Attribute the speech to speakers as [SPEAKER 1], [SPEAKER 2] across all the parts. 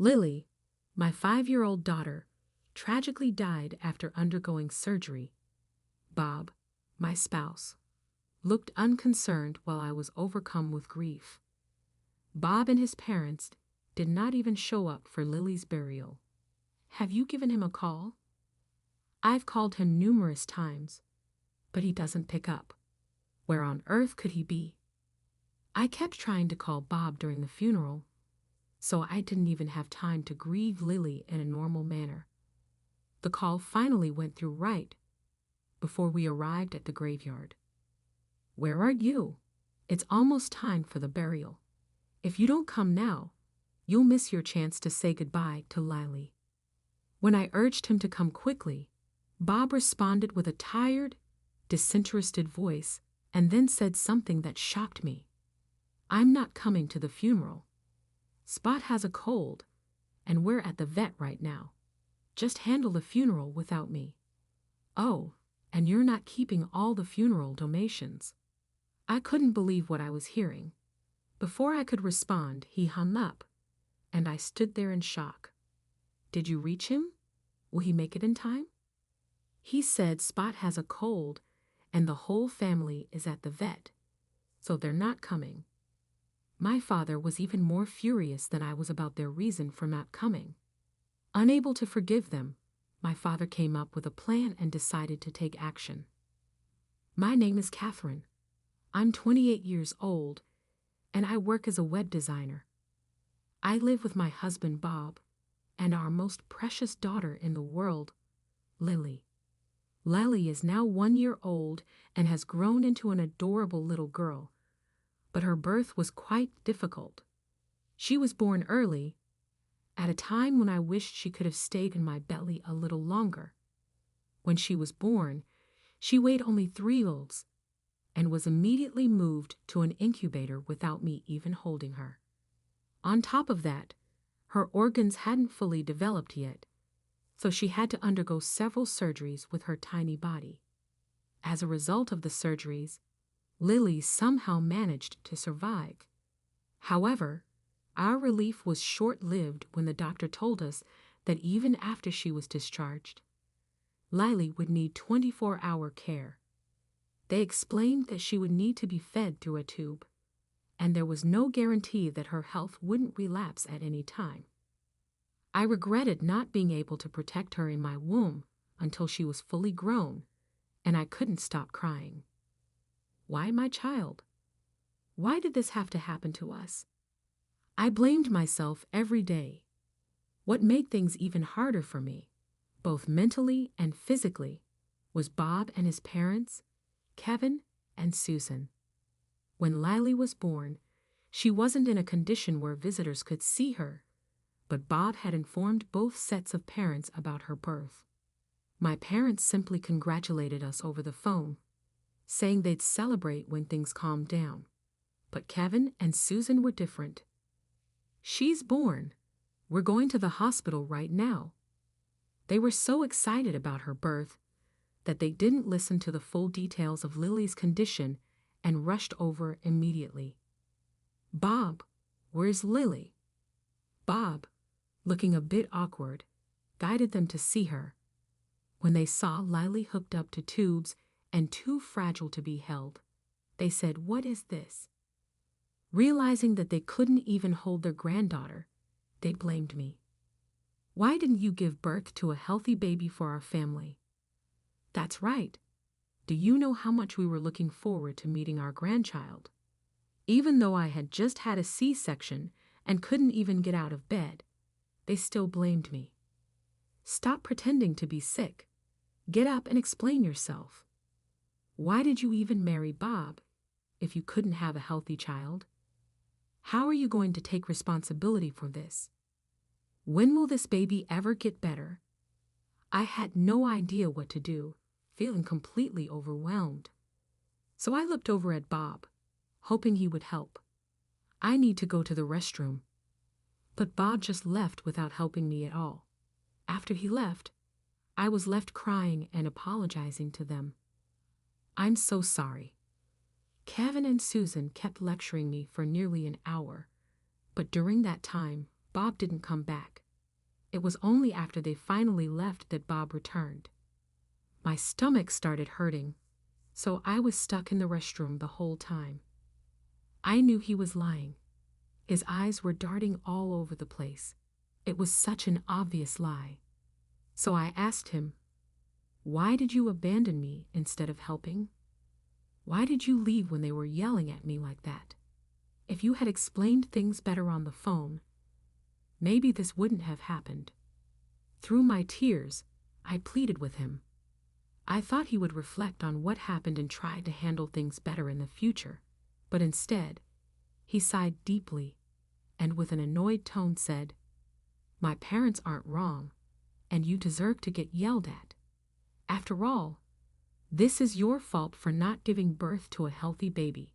[SPEAKER 1] Lily, my 5-year-old daughter, tragically died after undergoing surgery. Bob, my spouse, looked unconcerned while I was overcome with grief. Bob and his parents did not even show up for Lily's burial. Have you given him a call? I've called him numerous times, but he doesn't pick up. Where on earth could he be? I kept trying to call Bob during the funeral, so I didn't even have time to grieve Lily in a normal manner. The call finally went through right before we arrived at the graveyard. Where are you? It's almost time for the burial. If you don't come now, you'll miss your chance to say goodbye to Lily. When I urged him to come quickly, Bob responded with a tired, disinterested voice and then said something that shocked me. I'm not coming to the funeral. Spot has a cold, and we're at the vet right now. Just handle the funeral without me. Oh, and you're not keeping all the funeral donations. I couldn't believe what I was hearing. Before I could respond, he hung up, and I stood there in shock. Did you reach him? Will he make it in time? He said Spot has a cold, and the whole family is at the vet, so they're not coming. My father was even more furious than I was about their reason for not coming. Unable to forgive them, my father came up with a plan and decided to take action. My name is Catherine. I'm 28 years old, and I work as a web designer. I live with my husband Bob and our most precious daughter in the world, Lily. Lily is now 1 year old and has grown into an adorable little girl, but her birth was quite difficult. She was born early, at a time when I wished she could have stayed in my belly a little longer. When she was born, she weighed only 3 ounces and was immediately moved to an incubator without me even holding her. On top of that, her organs hadn't fully developed yet, so she had to undergo several surgeries with her tiny body. As a result of the surgeries, Lily somehow managed to survive. However, our relief was short-lived when the doctor told us that even after she was discharged, Lily would need 24-hour care. They explained that she would need to be fed through a tube, and there was no guarantee that her health wouldn't relapse at any time. I regretted not being able to protect her in my womb until she was fully grown, and I couldn't stop crying. Why my child? Why did this have to happen to us? I blamed myself every day. What made things even harder for me, both mentally and physically, was Bob and his parents, Kevin and Susan. When Lily was born, she wasn't in a condition where visitors could see her, but Bob had informed both sets of parents about her birth. My parents simply congratulated us over the phone, saying they'd celebrate when things calmed down. But Kevin and Susan were different. She's born. We're going to the hospital right now. They were so excited about her birth that they didn't listen to the full details of Lily's condition and rushed over immediately. Bob, where's Lily? Bob, looking a bit awkward, guided them to see her. When they saw Lily hooked up to tubes and too fragile to be held, they said, "What is this?" Realizing that they couldn't even hold their granddaughter, they blamed me. "Why didn't you give birth to a healthy baby for our family?" "That's right. Do you know how much we were looking forward to meeting our grandchild? Even though I had just had a C-section and couldn't even get out of bed, they still blamed me. Stop pretending to be sick. Get up and explain yourself. Why did you even marry Bob if you couldn't have a healthy child? How are you going to take responsibility for this? When will this baby ever get better?" I had no idea what to do, feeling completely overwhelmed. So I looked over at Bob, hoping he would help. "I need to go to the restroom." But Bob just left without helping me at all. After he left, I was left crying and apologizing to them. "I'm so sorry." Kevin and Susan kept lecturing me for nearly an hour, but during that time, Bob didn't come back. It was only after they finally left that Bob returned. My stomach started hurting, so I was stuck in the restroom the whole time. I knew he was lying. His eyes were darting all over the place. It was such an obvious lie. So I asked him, "Why did you abandon me instead of helping? Why did you leave when they were yelling at me like that? If you had explained things better on the phone, maybe this wouldn't have happened." Through my tears, I pleaded with him. I thought he would reflect on what happened and try to handle things better in the future, but instead, he sighed deeply and with an annoyed tone said, "My parents aren't wrong, and you deserve to get yelled at. After all, this is your fault for not giving birth to a healthy baby.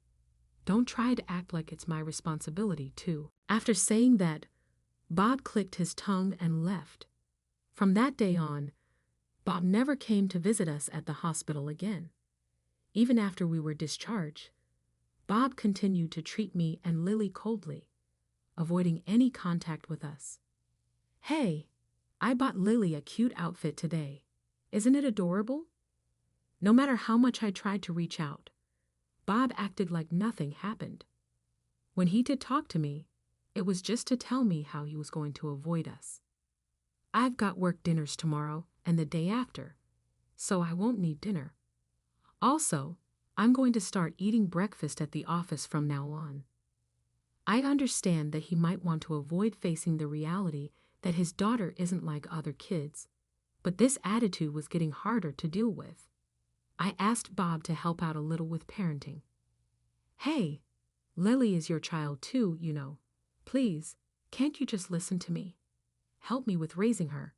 [SPEAKER 1] Don't try to act like it's my responsibility, too." After saying that, Bob clicked his tongue and left. From that day on, Bob never came to visit us at the hospital again. Even after we were discharged, Bob continued to treat me and Lily coldly, avoiding any contact with us. "Hey, I bought Lily a cute outfit today. Isn't it adorable?" No matter how much I tried to reach out, Bob acted like nothing happened. When he did talk to me, it was just to tell me how he was going to avoid us. "I've got work dinners tomorrow and the day after, so I won't need dinner. Also, I'm going to start eating breakfast at the office from now on." I understand that he might want to avoid facing the reality that his daughter isn't like other kids, but this attitude was getting harder to deal with. I asked Bob to help out a little with parenting. "Hey, Lily is your child too, you know. Please, can't you just listen to me? Help me with raising her."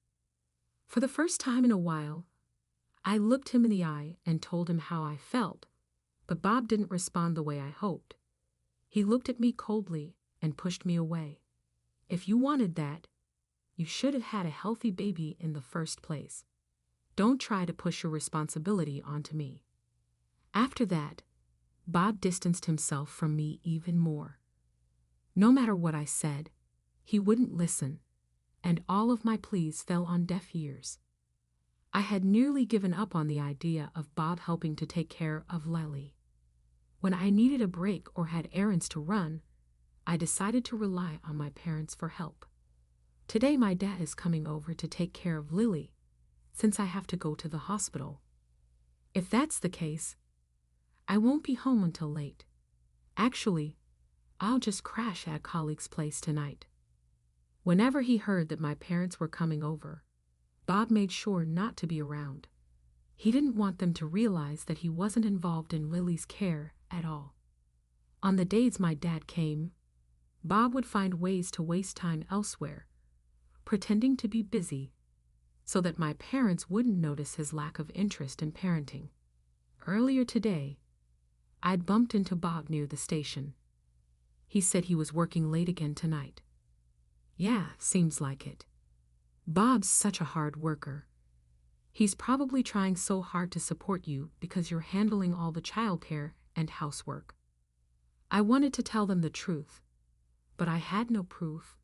[SPEAKER 1] For the first time in a while, I looked him in the eye and told him how I felt, but Bob didn't respond the way I hoped. He looked at me coldly and pushed me away. "If you wanted that, you should have had a healthy baby in the first place. Don't try to push your responsibility onto me." After that, Bob distanced himself from me even more. No matter what I said, he wouldn't listen, and all of my pleas fell on deaf ears. I had nearly given up on the idea of Bob helping to take care of Lily. When I needed a break or had errands to run, I decided to rely on my parents for help. Today my dad is coming over to take care of Lily, since I have to go to the hospital. If that's the case, I won't be home until late. Actually, I'll just crash at a colleague's place tonight. Whenever he heard that my parents were coming over, Bob made sure not to be around. He didn't want them to realize that he wasn't involved in Lily's care at all. On the days my dad came, Bob would find ways to waste time elsewhere, pretending to be busy, so that my parents wouldn't notice his lack of interest in parenting. Earlier today, I'd bumped into Bob near the station. He said he was working late again tonight. Yeah, seems like it. Bob's such a hard worker. He's probably trying so hard to support you because you're handling all the childcare and housework. I wanted to tell them the truth, but I had no proof,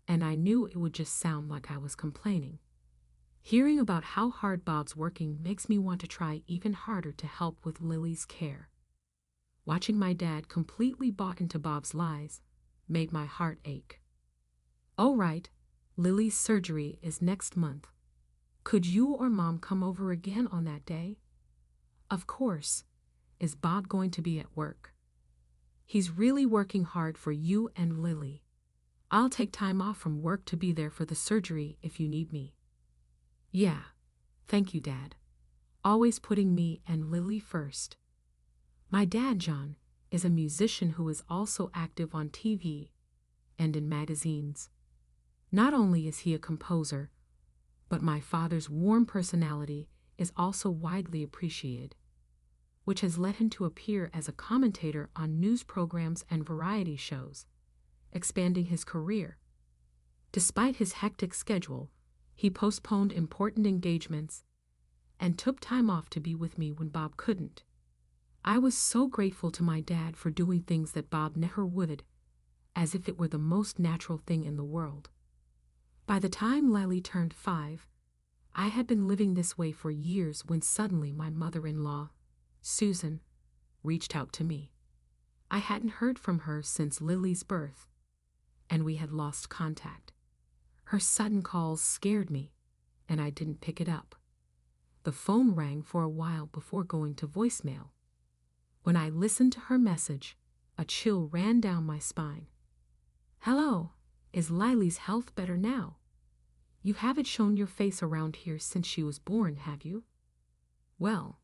[SPEAKER 1] and I knew it would just sound like I was complaining. Hearing about how hard Bob's working makes me want to try even harder to help with Lily's care. Watching my dad completely bought into Bob's lies made my heart ache. "All right, Lily's surgery is next month. Could you or Mom come over again on that day?" "Of course." "Is Bob going to be at work?" "He's really working hard for you and Lily. I'll take time off from work to be there for the surgery if you need me." "Yeah, thank you, Dad. Always putting me and Lily first." My dad, John, is a musician who is also active on TV and in magazines. Not only is he a composer, but my father's warm personality is also widely appreciated, which has led him to appear as a commentator on news programs and variety shows, expanding his career. Despite his hectic schedule, he postponed important engagements and took time off to be with me when Bob couldn't. I was so grateful to my dad for doing things that Bob never would, as if it were the most natural thing in the world. By the time Lily turned 5, I had been living this way for years when suddenly my mother-in-law, Susan, reached out to me. I hadn't heard from her since Lily's birth, and we had lost contact. Her sudden calls scared me, and I didn't pick it up. The phone rang for a while before going to voicemail. When I listened to her message, a chill ran down my spine. "Hello, is Lily's health better now? You haven't shown your face around here since she was born, have you?" Well,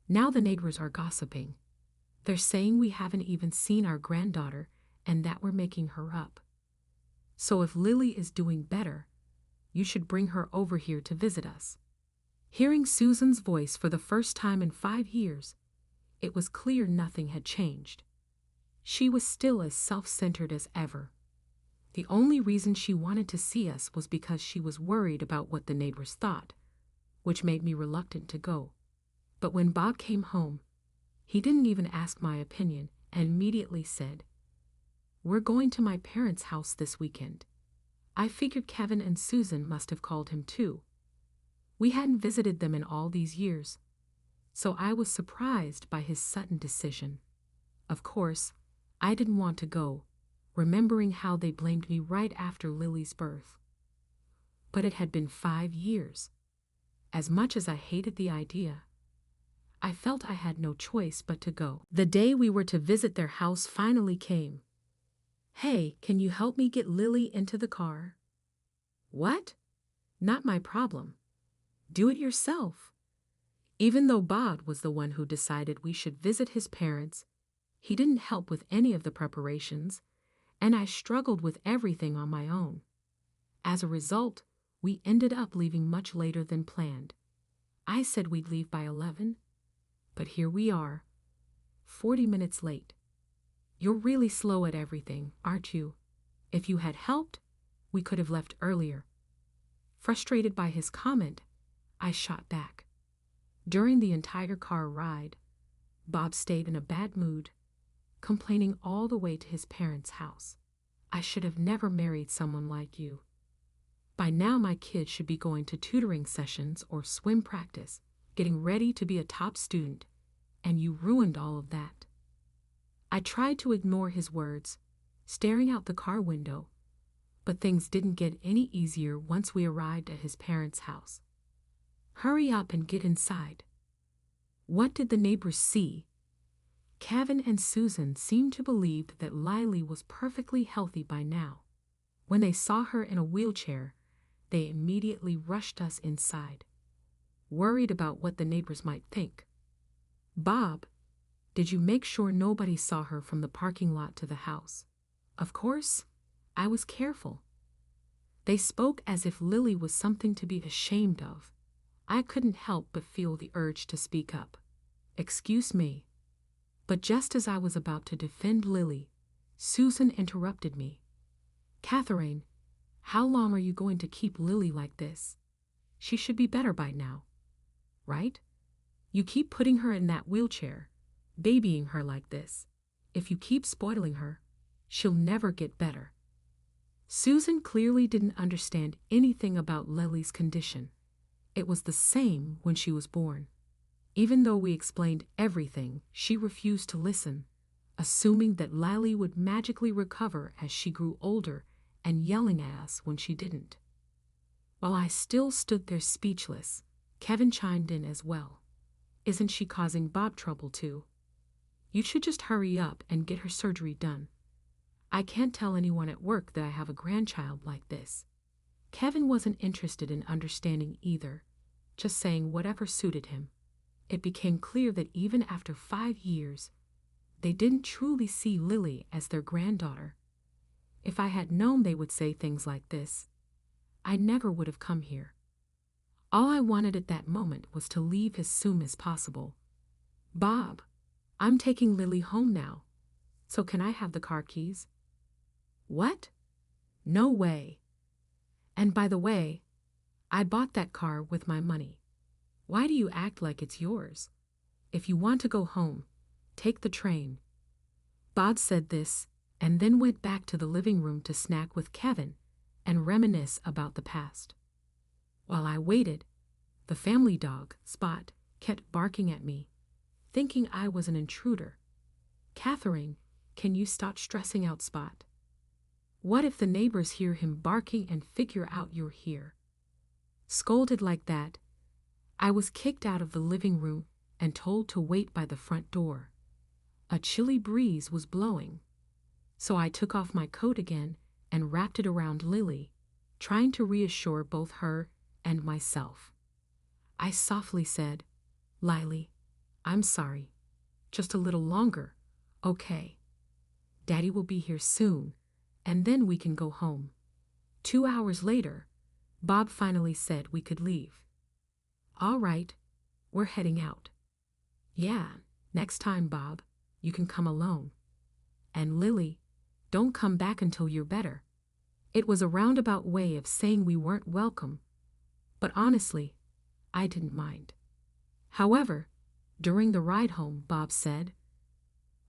[SPEAKER 1] now the neighbors are gossiping. They're saying we haven't even seen our granddaughter and that we're making her up. So if Lily is doing better, you should bring her over here to visit us. Hearing Susan's voice for the first time in 5 years, it was clear nothing had changed. She was still as self-centered as ever. The only reason she wanted to see us was because she was worried about what the neighbors thought, which made me reluctant to go. But when Bob came home, he didn't even ask my opinion and immediately said, "We're going to my parents' house this weekend." I figured Kevin and Susan must have called him too. We hadn't visited them in all these years, so I was surprised by his sudden decision. Of course, I didn't want to go, remembering how they blamed me right after Lily's birth. But it had been 5 years. As much as I hated the idea, I felt I had no choice but to go. The day we were to visit their house finally came. "Hey, can you help me get Lily into the car?" "What? Not my problem. Do it yourself." Even though Bob was the one who decided we should visit his parents, he didn't help with any of the preparations, and I struggled with everything on my own. As a result, we ended up leaving much later than planned. I said we'd leave by 11, but here we are, 40 minutes late. You're really slow at everything, aren't you? If you had helped, we could have left earlier. Frustrated by his comment, I shot back. During the entire car ride, Bob stayed in a bad mood, complaining all the way to his parents' house. "I should have never married someone like you. By now my kid should be going to tutoring sessions or swim practice, getting ready to be a top student, and you ruined all of that." I tried to ignore his words, staring out the car window, but things didn't get any easier once we arrived at his parents' house. "Hurry up and get inside." What did the neighbors see? Kevin and Susan seemed to believe that Lily was perfectly healthy by now. When they saw her in a wheelchair, they immediately rushed us inside, worried about what the neighbors might think. "Bob, did you make sure nobody saw her from the parking lot to the house?" Of course, I was careful. They spoke as if Lily was something to be ashamed of. I couldn't help but feel the urge to speak up. "Excuse me." But just as I was about to defend Lily, Susan interrupted me. "Catherine, how long are you going to keep Lily like this? She should be better by now, right? You keep putting her in that wheelchair, babying her like this. If you keep spoiling her, she'll never get better." Susan clearly didn't understand anything about Lily's condition. It was the same when she was born. Even though we explained everything, she refused to listen, assuming that Lily would magically recover as she grew older and yelling at us when she didn't. While I still stood there speechless, Kevin chimed in as well. "Isn't she causing Bob trouble too? You should just hurry up and get her surgery done. I can't tell anyone at work that I have a grandchild like this." Kevin wasn't interested in understanding either, just saying whatever suited him. It became clear that even after 5 years, they didn't truly see Lily as their granddaughter. If I had known they would say things like this, I never would have come here. All I wanted at that moment was to leave as soon as possible. "Bob, I'm taking Lily home now, so can I have the car keys?" "What? No way. And by the way, I bought that car with my money. Why do you act like it's yours? If you want to go home, take the train." Bob said this and then went back to the living room to snack with Kevin and reminisce about the past. While I waited, the family dog, Spot, kept barking at me, thinking I was an intruder. "Catherine, can you stop stressing out Spot? What if the neighbors hear him barking and figure out you're here?" Scolded like that, I was kicked out of the living room and told to wait by the front door. A chilly breeze was blowing, so I took off my coat again and wrapped it around Lily, trying to reassure both her and myself. I softly said, "Lily, I'm sorry. Just a little longer, okay? Daddy will be here soon, and then we can go home." 2 hours later, Bob finally said we could leave. "All right, we're heading out." "Yeah, next time, Bob, you can come alone. And Lily, don't come back until you're better." It was a roundabout way of saying we weren't welcome, but honestly, I didn't mind. However, during the ride home, Bob said,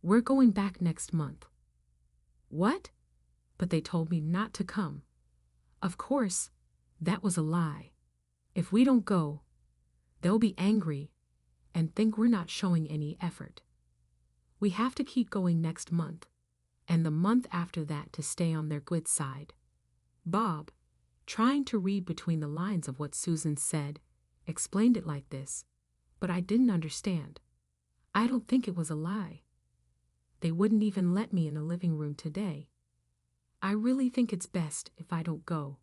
[SPEAKER 1] "We're going back next month." "What?" But they told me not to come. Of course, that was a lie. If we don't go, they'll be angry and think we're not showing any effort. We have to keep going next month, and the month after that to stay on their good side. Bob, trying to read between the lines of what Susan said, explained it like this, but I didn't understand. I don't think it was a lie. They wouldn't even let me in the living room today. I really think it's best if I don't go.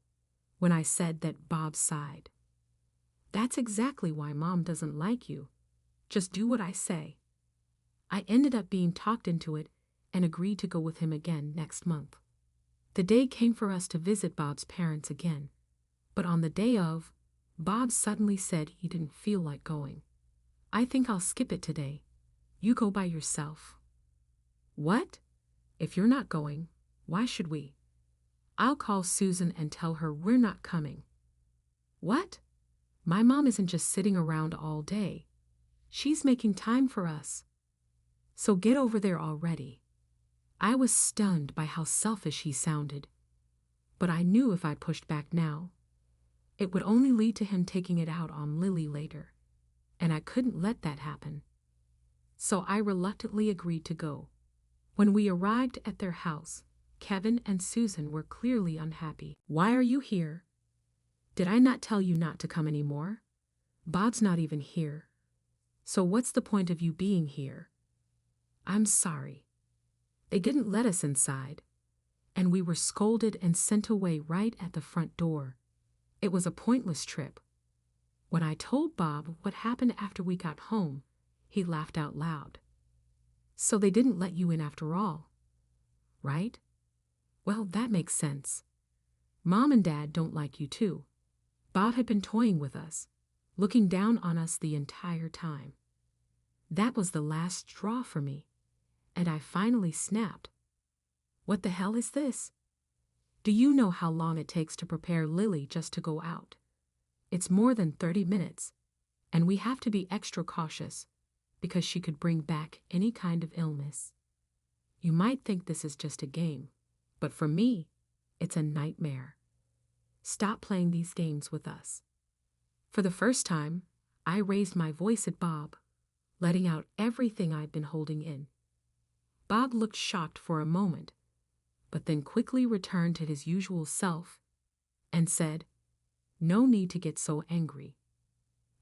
[SPEAKER 1] When I said that, Bob sighed. "That's exactly why Mom doesn't like you. Just do what I say." I ended up being talked into it and agreed to go with him again next month. The day came for us to visit Bob's parents again, but on the day of, Bob suddenly said he didn't feel like going. "I think I'll skip it today. You go by yourself." "What? If you're not going, why should we? I'll call Susan and tell her we're not coming." "What? My mom isn't just sitting around all day. She's making time for us. So get over there already." I was stunned by how selfish he sounded, but I knew if I pushed back now, it would only lead to him taking it out on Lily later, and I couldn't let that happen. So I reluctantly agreed to go. When we arrived at their house, Kevin and Susan were clearly unhappy. "Why are you here? Did I not tell you not to come anymore? Bob's not even here. So what's the point of you being here?" "I'm sorry. They didn't let us inside, and we were scolded and sent away right at the front door. It was a pointless trip." When I told Bob what happened after we got home, he laughed out loud. "So they didn't let you in after all, right? Well, that makes sense. Mom and Dad don't like you too." Bob had been toying with us, looking down on us the entire time. That was the last straw for me, and I finally snapped. "What the hell is this? Do you know how long it takes to prepare Lily just to go out? It's more than 30 minutes, and we have to be extra cautious because she could bring back any kind of illness. You might think this is just a game, but for me, it's a nightmare. Stop playing these games with us." For the first time, I raised my voice at Bob, letting out everything I'd been holding in. Bob looked shocked for a moment, but then quickly returned to his usual self and said, "No need to get so angry.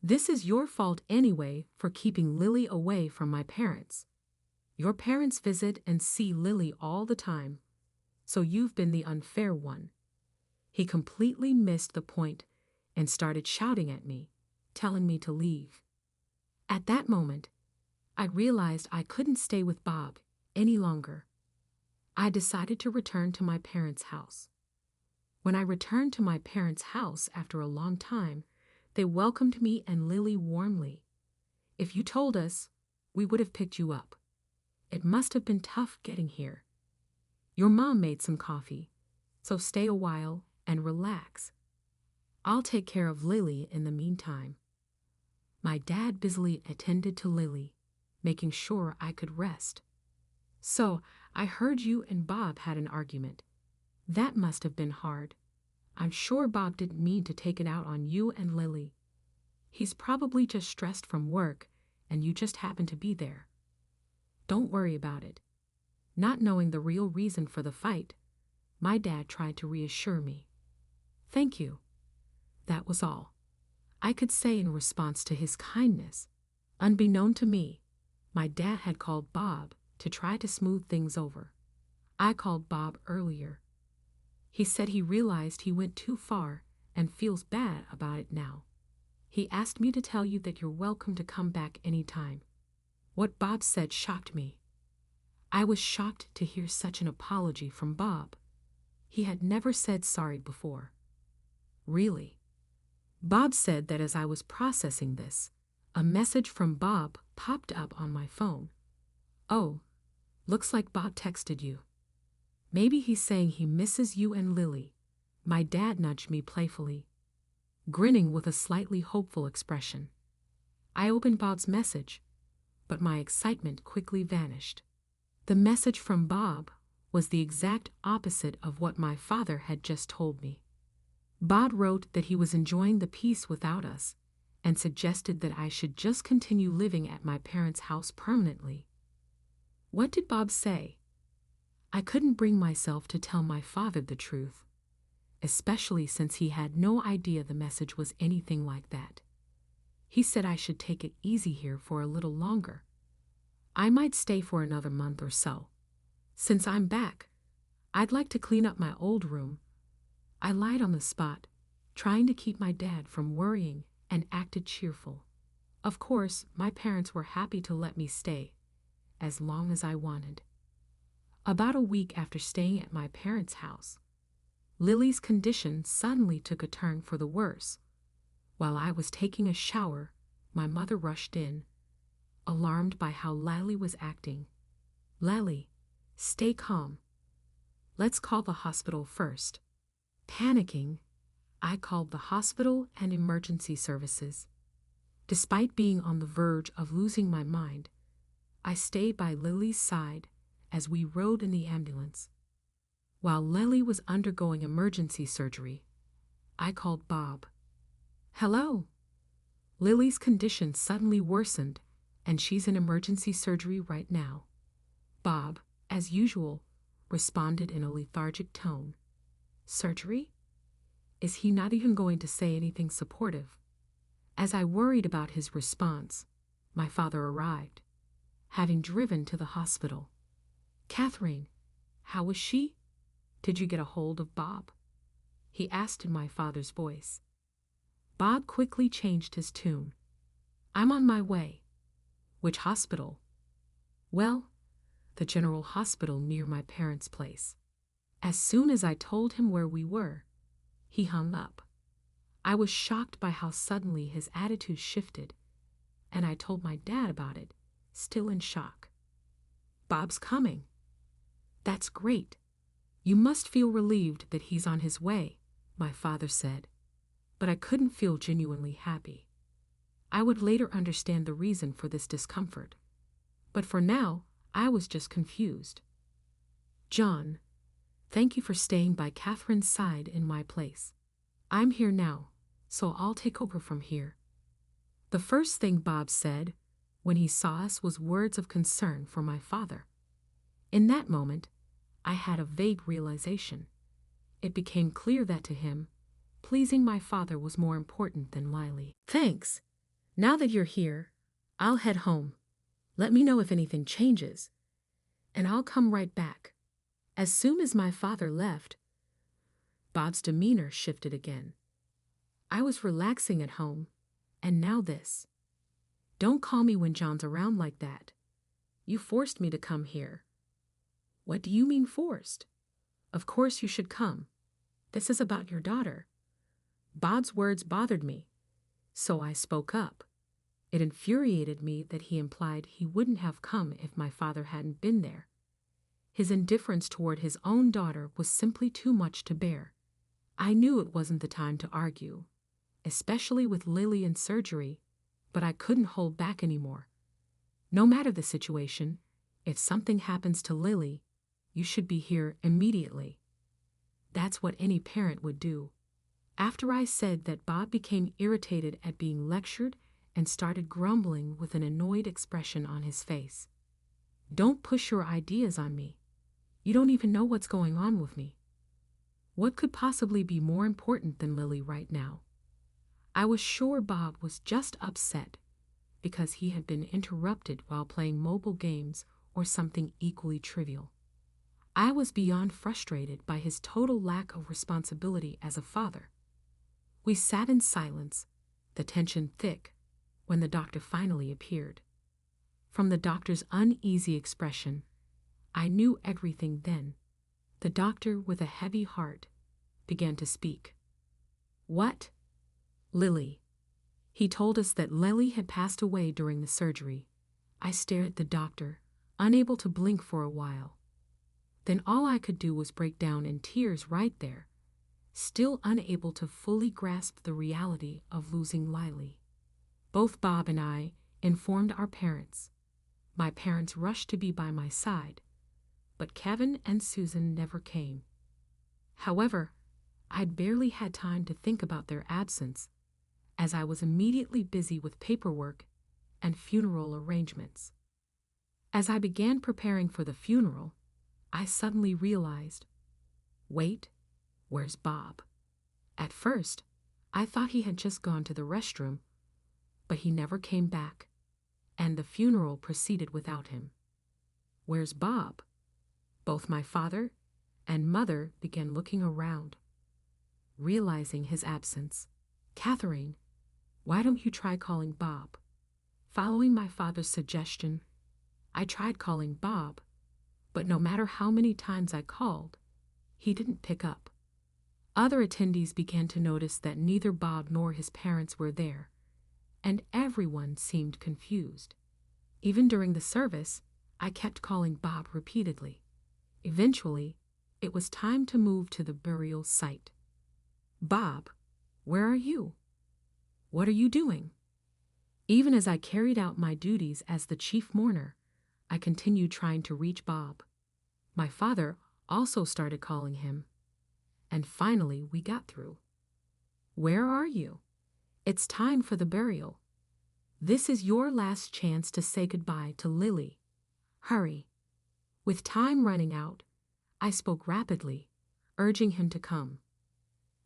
[SPEAKER 1] This is your fault anyway for keeping Lily away from my parents. Your parents visit and see Lily all the time, so you've been the unfair one." He completely missed the point and started shouting at me, telling me to leave. At that moment, I realized I couldn't stay with Bob any longer. I decided to return to my parents' house. When I returned to my parents' house after a long time, they welcomed me and Lily warmly. "If you told us, we would have picked you up. It must have been tough getting here. Your mom made some coffee, so stay a while and relax. I'll take care of Lily in the meantime." My dad busily attended to Lily, making sure I could rest. So I heard you and Bob had an argument. That must have been hard. I'm sure Bob didn't mean to take it out on you and Lily. He's probably just stressed from work, and you just happened to be there. Don't worry about it. Not knowing the real reason for the fight, my dad tried to reassure me. Thank you. That was all I could say in response to his kindness. Unbeknown to me, my dad had called Bob to try to smooth things over. I called Bob earlier. He said he realized he went too far and feels bad about it now. He asked me to tell you that you're welcome to come back anytime. What Bob said shocked me. I was shocked to hear such an apology from Bob. He had never said sorry before. Really? Bob said that as I was processing this, a message from Bob popped up on my phone. Oh, looks like Bob texted you. Maybe he's saying he misses you and Lily. My dad nudged me playfully, grinning with a slightly hopeful expression. I opened Bob's message, but my excitement quickly vanished. The message from Bob was the exact opposite of what my father had just told me. Bob wrote that he was enjoying the peace without us and suggested that I should just continue living at my parents' house permanently. What did Bob say? I couldn't bring myself to tell my father the truth, especially since he had no idea the message was anything like that. He said I should take it easy here for a little longer. I might stay for another month or so. Since I'm back, I'd like to clean up my old room. I lied on the spot, trying to keep my dad from worrying, and acted cheerful. Of course, my parents were happy to let me stay, as long as I wanted. About a week after staying at my parents' house, Lily's condition suddenly took a turn for the worse. While I was taking a shower, my mother rushed in, alarmed by how Lily was acting. Lily, stay calm. Let's call the hospital first. Panicking, I called the hospital and emergency services. Despite being on the verge of losing my mind, I stayed by Lily's side as we rode in the ambulance. While Lily was undergoing emergency surgery, I called Bob. Hello. Lily's condition suddenly worsened, and she's in emergency surgery right now. Bob, as usual, responded in a lethargic tone. Surgery? Is he not even going to say anything supportive? As I worried about his response, my father arrived, having driven to the hospital. Catherine, how was she? Did you get a hold of Bob? He asked in my father's voice. Bob quickly changed his tune. I'm on my way. Which hospital? Well, the general hospital near my parents' place. As soon as I told him where we were, he hung up. I was shocked by how suddenly his attitude shifted, and I told my dad about it, still in shock. Bob's coming. That's great. You must feel relieved that he's on his way, my father said, but I couldn't feel genuinely happy. I would later understand the reason for this discomfort, but for now, I was just confused. John, thank you for staying by Catherine's side in my place. I'm here now, so I'll take over from here. The first thing Bob said when he saw us was words of concern for my father. In that moment, I had a vague realization. It became clear that to him, pleasing my father was more important than Lily. Thanks. Now that you're here, I'll head home. Let me know if anything changes, and I'll come right back. As soon as my father left, Bob's demeanor shifted again. I was relaxing at home, and now this. Don't call me when John's around like that. You forced me to come here. What do you mean forced? Of course you should come. This is about your daughter. Bob's words bothered me, so I spoke up. It infuriated me that he implied he wouldn't have come if my father hadn't been there. His indifference toward his own daughter was simply too much to bear. I knew it wasn't the time to argue, especially with Lily in surgery, but I couldn't hold back anymore. No matter the situation, if something happens to Lily, You should be here immediately." That's what any parent would do. After I said that, Bob became irritated at being lectured and started grumbling with an annoyed expression on his face. "Don't push your ideas on me. You don't even know what's going on with me. What could possibly be more important than Lily right now?" I was sure Bob was just upset because he had been interrupted while playing mobile games or something equally trivial. I was beyond frustrated by his total lack of responsibility as a father. We sat in silence, the tension thick, when the doctor finally appeared. From the doctor's uneasy expression, I knew everything then. The doctor, with a heavy heart, began to speak. "What?" "Lily. He told us that Lily had passed away during the surgery." I stared at the doctor, unable to blink for a while. Then all I could do was break down in tears right there, still unable to fully grasp the reality of losing Lily. Both Bob and I informed our parents. My parents rushed to be by my side, but Kevin and Susan never came. However, I'd barely had time to think about their absence, as I was immediately busy with paperwork and funeral arrangements. As I began preparing for the funeral, I suddenly realized, wait, where's Bob? At first, I thought he had just gone to the restroom, but he never came back, and the funeral proceeded without him. Where's Bob? Both my father and mother began looking around. Realizing his absence, "Catherine, why don't you try calling Bob?" Following my father's suggestion, I tried calling Bob, but no matter how many times I called, he didn't pick up. Other attendees began to notice that neither Bob nor his parents were there, and everyone seemed confused. Even during the service, I kept calling Bob repeatedly. Eventually, it was time to move to the burial site. "Bob, where are you? What are you doing?" Even as I carried out my duties as the chief mourner, I continued trying to reach Bob. My father also started calling him, and finally we got through. "Where are you? It's time for the burial. This is your last chance to say goodbye to Lily. Hurry." With time running out, I spoke rapidly, urging him to come.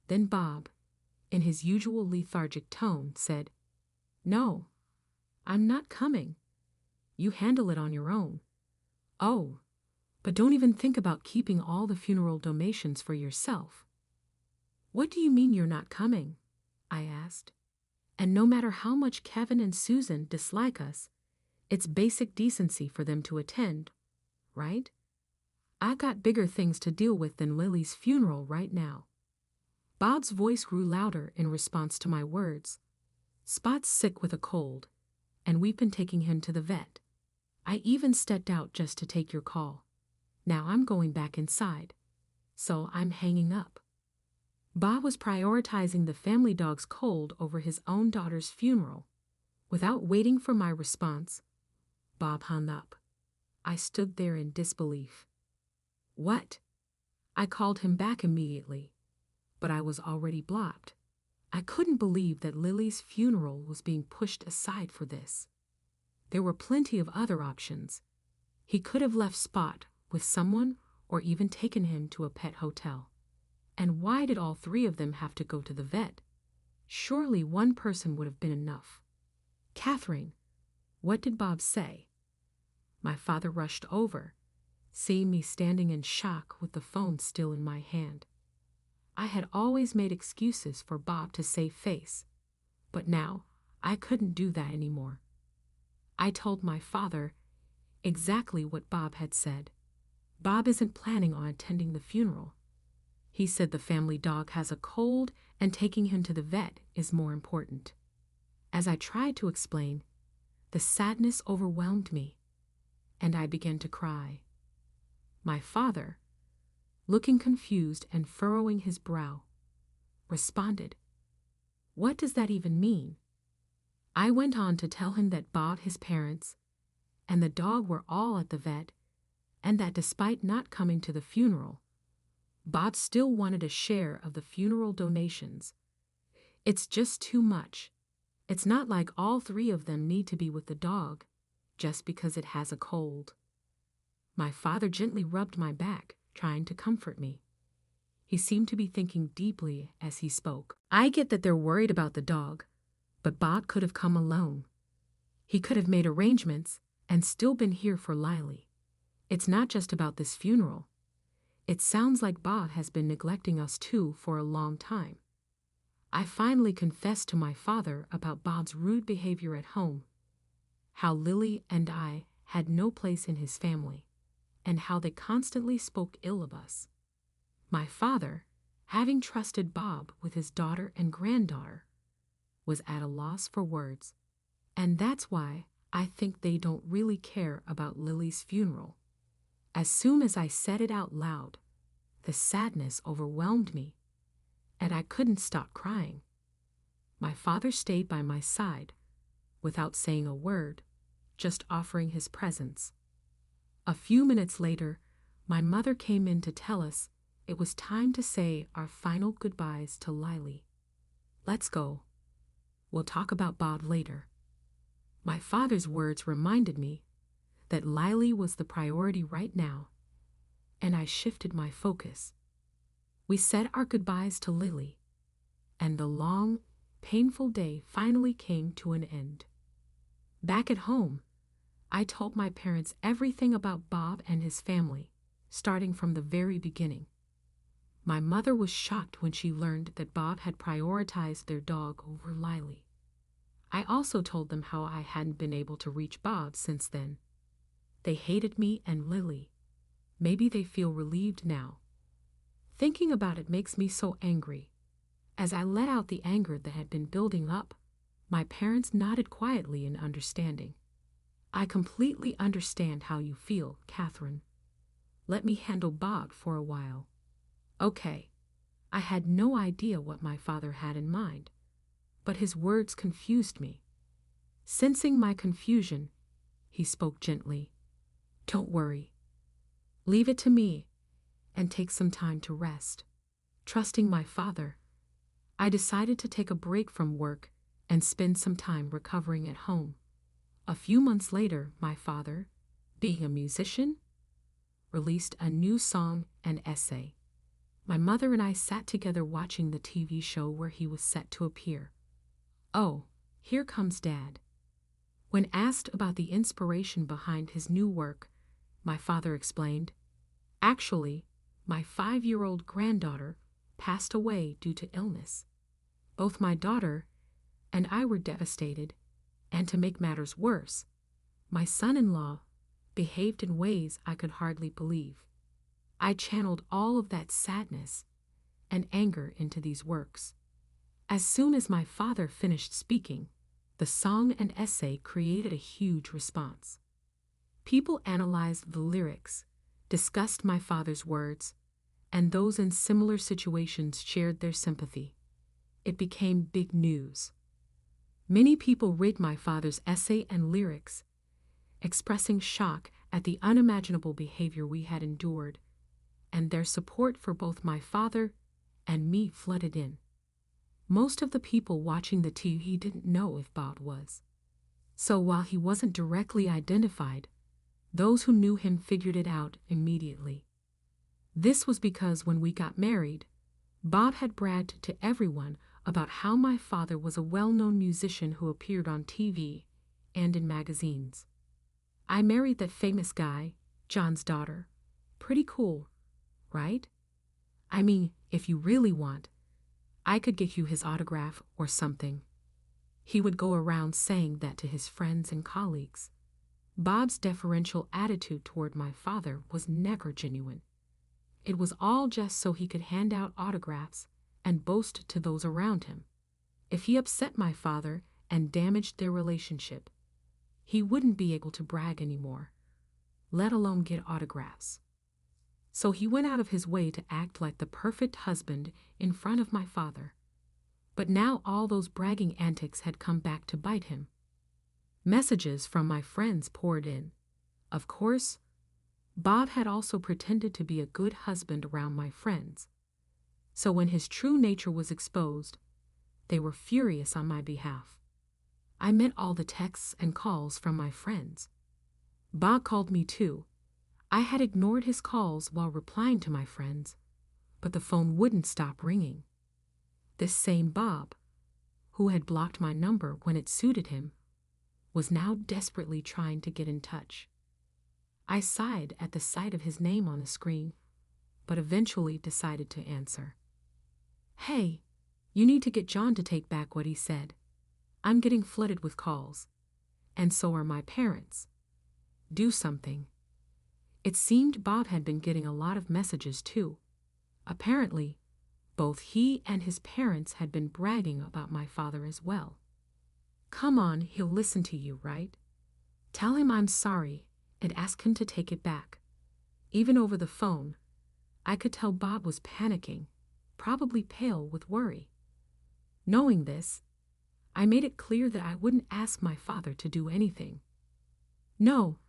[SPEAKER 1] Then Bob, in his usual lethargic tone, said, "No, I'm not coming. You handle it on your own." "Oh, but don't even think about keeping all the funeral donations for yourself." "What do you mean you're not coming?" I asked. "And no matter how much Kevin and Susan dislike us, it's basic decency for them to attend, right? I got bigger things to deal with than Lily's funeral right now." Bob's voice grew louder in response to my words. "Spot's sick with a cold, and we've been taking him to the vet. I even stepped out just to take your call. Now I'm going back inside, so I'm hanging up." Bob was prioritizing the family dog's cold over his own daughter's funeral. Without waiting for my response, Bob hung up. I stood there in disbelief. "What?" I called him back immediately, but I was already blocked. I couldn't believe that Lily's funeral was being pushed aside for this. There were plenty of other options. He could have left Spot with someone or even taken him to a pet hotel. And why did all three of them have to go to the vet? Surely one person would have been enough. "Catherine, what did Bob say?" My father rushed over, seeing me standing in shock with the phone still in my hand. I had always made excuses for Bob to save face, but now I couldn't do that anymore. I told my father exactly what Bob had said. Bob isn't planning on attending the funeral. He said the family dog has a cold and taking him to the vet is more important. As I tried to explain, the sadness overwhelmed me, and I began to cry. My father, looking confused and furrowing his brow, responded, "What does that even mean?" I went on to tell him that Bob, his parents, and the dog were all at the vet, and that despite not coming to the funeral, Bob still wanted a share of the funeral donations. It's just too much. It's not like all three of them need to be with the dog just because it has a cold. My father gently rubbed my back, trying to comfort me. He seemed to be thinking deeply as he spoke. I get that they're worried about the dog, but Bob could have come alone. He could have made arrangements and still been here for Lily. It's not just about this funeral. It sounds like Bob has been neglecting us too for a long time. I finally confessed to my father about Bob's rude behavior at home, how Lily and I had no place in his family, and how they constantly spoke ill of us. My father, having trusted Bob with his daughter and granddaughter, was at a loss for words, and that's why I think they don't really care about Lily's funeral. As soon as I said it out loud, the sadness overwhelmed me, and I couldn't stop crying. My father stayed by my side, without saying a word, just offering his presence. A few minutes later, my mother came in to tell us it was time to say our final goodbyes to Lily. Let's go. We'll talk about Bob later. My father's words reminded me that Lily was the priority right now, and I shifted my focus. We said our goodbyes to Lily, and the long, painful day finally came to an end. Back at home, I told my parents everything about Bob and his family, starting from the very beginning. My mother was shocked when she learned that Bob had prioritized their dog over Lily. I also told them how I hadn't been able to reach Bob since then. They hated me and Lily. Maybe they feel relieved now. Thinking about it makes me so angry. As I let out the anger that had been building up, my parents nodded quietly in understanding. I completely understand how you feel, Catherine. Let me handle Bob for a while. Okay. I had no idea what my father had in mind, but his words confused me. Sensing my confusion, he spoke gently. Don't worry. Leave it to me and take some time to rest. Trusting my father, I decided to take a break from work and spend some time recovering at home. A few months later, my father, being a musician, released a new song and essay. My mother and I sat together watching the TV show where he was set to appear. Oh, here comes Dad. When asked about the inspiration behind his new work, my father explained, actually, my 5-year-old granddaughter passed away due to illness. Both my daughter and I were devastated, and to make matters worse, my son-in-law behaved in ways I could hardly believe. I channeled all of that sadness and anger into these works. As soon as my father finished speaking, the song and essay created a huge response. People analyzed the lyrics, discussed my father's words, and those in similar situations shared their sympathy. It became big news. Many people read my father's essay and lyrics, expressing shock at the unimaginable behavior we had endured, and their support for both my father and me flooded in. Most of the people watching the TV didn't know if Bob was. So while he wasn't directly identified, those who knew him figured it out immediately. This was because when we got married, Bob had bragged to everyone about how my father was a well-known musician who appeared on TV and in magazines. I married that famous guy, John's daughter. Pretty cool, right? I mean, if you really want, I could get you his autograph or something. He would go around saying that to his friends and colleagues. Bob's deferential attitude toward my father was never genuine. It was all just so he could hand out autographs and boast to those around him. If he upset my father and damaged their relationship, he wouldn't be able to brag anymore, let alone get autographs. So he went out of his way to act like the perfect husband in front of my father. But now all those bragging antics had come back to bite him. Messages from my friends poured in. Of course, Bob had also pretended to be a good husband around my friends. So when his true nature was exposed, they were furious on my behalf. I met all the texts and calls from my friends. Bob called me too. I had ignored his calls while replying to my friends, but the phone wouldn't stop ringing. This same Bob, who had blocked my number when it suited him, was now desperately trying to get in touch. I sighed at the sight of his name on the screen, but eventually decided to answer. "Hey, you need to get John to take back what he said. I'm getting flooded with calls, and so are my parents. Do something." It seemed Bob had been getting a lot of messages too. Apparently, both he and his parents had been bragging about my father as well. "Come on, he'll listen to you, right? Tell him I'm sorry and ask him to take it back." Even over the phone, I could tell Bob was panicking, probably pale with worry. Knowing this, I made it clear that I wouldn't ask my father to do anything. "No,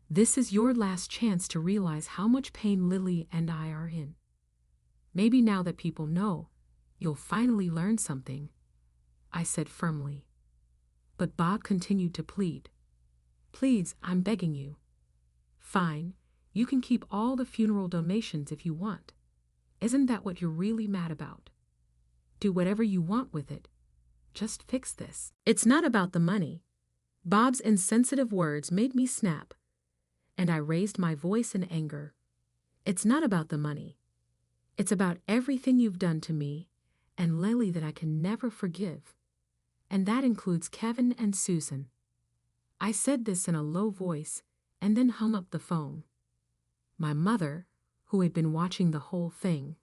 [SPEAKER 1] this is your last chance to realize how much pain Lily and I are in. Maybe now that people know, you'll finally learn something," I said firmly. But Bob continued to plead. "Please, I'm begging you." "Fine, you can keep all the funeral donations if you want. Isn't that what you're really mad about? Do whatever you want with it. Just fix this." "It's not about the money." Bob's insensitive words made me snap, and I raised my voice in anger. "It's not about the money. It's about everything you've done to me and Lily that I can never forgive. And that includes Kevin and Susan." I said this in a low voice and then hung up the phone. My mother, who had been watching the whole thing,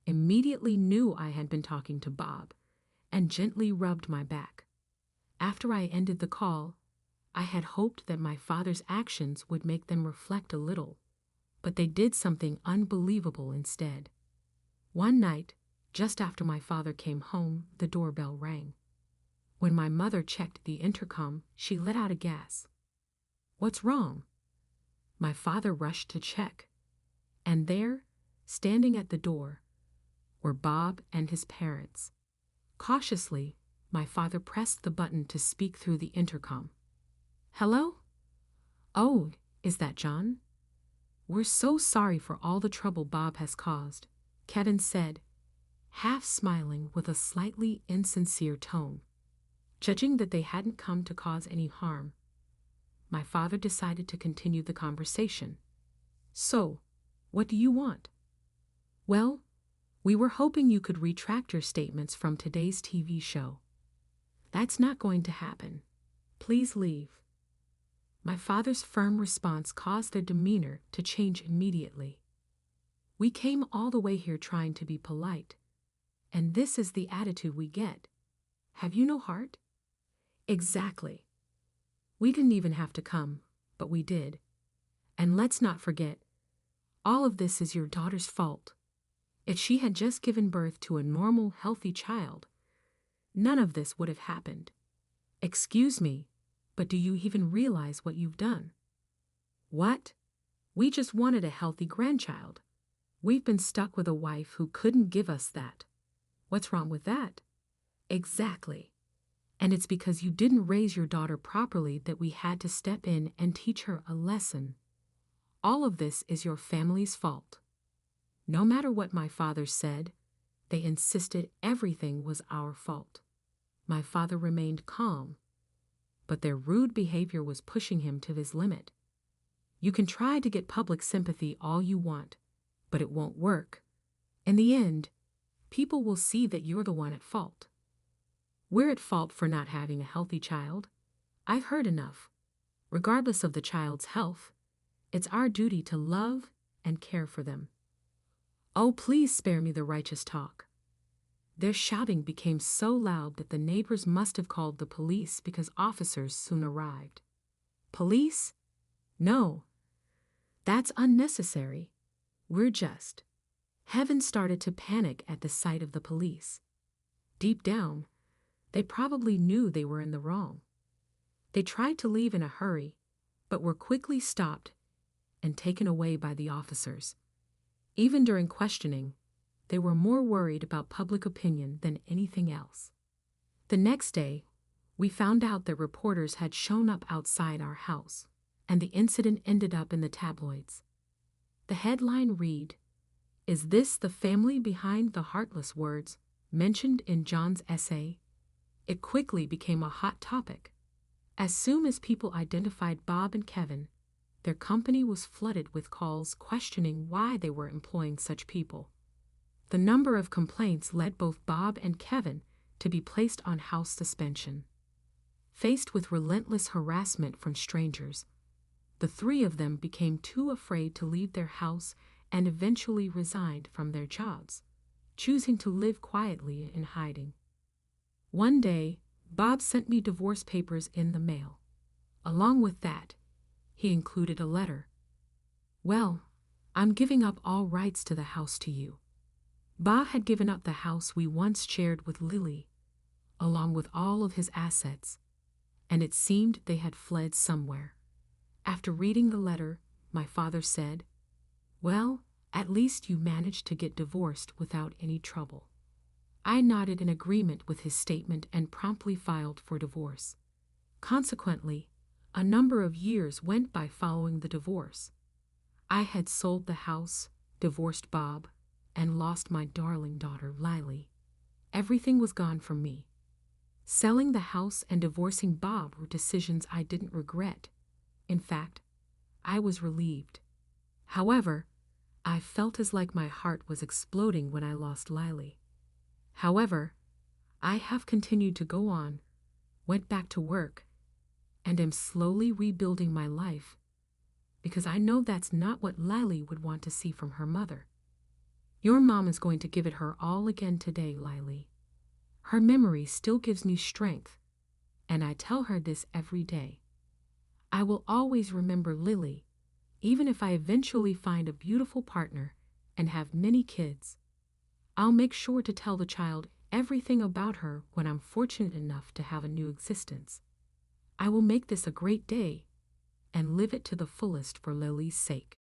[SPEAKER 1] immediately knew I had been talking to Bob and gently rubbed my back. After I ended the call, I had hoped that my father's actions would make them reflect a little, but they did something unbelievable instead. One night, just after my father came home, the doorbell rang. When my mother checked the intercom, she let out a gasp. "What's wrong?" My father rushed to check, and there, standing at the door, were Bob and his parents. Cautiously, my father pressed the button to speak through the intercom. "Hello? Oh, is that John? We're so sorry for all the trouble Bob has caused," Kevin said, half smiling with a slightly insincere tone. Judging that they hadn't come to cause any harm, my father decided to continue the conversation. "So, what do you want?" "Well, we were hoping you could retract your statements from today's TV show." "That's not going to happen. Please leave." My father's firm response caused their demeanor to change immediately. "We came all the way here trying to be polite, and this is the attitude we get. Have you no heart?" "Exactly. We didn't even have to come, but we did. And let's not forget, all of this is your daughter's fault. If she had just given birth to a normal, healthy child, none of this would have happened. Excuse me, but do you even realize what you've done?" "What? We just wanted a healthy grandchild. We've been stuck with a wife who couldn't give us that. What's wrong with that?" "Exactly. And it's because you didn't raise your daughter properly that we had to step in and teach her a lesson. All of this is your family's fault." No matter what my father said, they insisted everything was our fault. My father remained calm, but their rude behavior was pushing him to his limit. "You can try to get public sympathy all you want, but it won't work. In the end, people will see that you're the one at fault. We're at fault for not having a healthy child. I've heard enough. Regardless of the child's health, it's our duty to love and care for them." "Oh, please spare me the righteous talk." Their shouting became so loud that the neighbors must have called the police because officers soon arrived. "Police? No. That's unnecessary. We're just." Heaven started to panic at the sight of the police. Deep down, they probably knew they were in the wrong. They tried to leave in a hurry, but were quickly stopped and taken away by the officers. Even during questioning, they were more worried about public opinion than anything else. The next day, we found out that reporters had shown up outside our house, and the incident ended up in the tabloids. The headline read, "Is this the family behind the heartless words mentioned in John's essay?" It quickly became a hot topic. As soon as people identified Bob and Kevin, their company was flooded with calls questioning why they were employing such people. The number of complaints led both Bob and Kevin to be placed on house suspension. Faced with relentless harassment from strangers, the three of them became too afraid to leave their house and eventually resigned from their jobs, choosing to live quietly in hiding. One day, Bob sent me divorce papers in the mail. Along with that, he included a letter. "Well, I'm giving up all rights to the house to you." Bob had given up the house we once shared with Lily, along with all of his assets, and it seemed they had fled somewhere. After reading the letter, my father said, "Well, at least you managed to get divorced without any trouble." I nodded in agreement with his statement and promptly filed for divorce. Consequently, a number of years went by following the divorce. I had sold the house, divorced Bob, and lost my darling daughter, Lily. Everything was gone from me. Selling the house and divorcing Bob were decisions I didn't regret. In fact, I was relieved. However, I felt as like my heart was exploding when I lost Lily. However, I have continued to go on, went back to work, and am slowly rebuilding my life because I know that's not what Lily would want to see from her mother. Your mom is going to give it her all again today, Lily. Her memory still gives me strength, and I tell her this every day. I will always remember Lily, even if I eventually find a beautiful partner and have many kids. I'll make sure to tell the child everything about her when I'm fortunate enough to have a new existence. I will make this a great day and live it to the fullest for Lily's sake.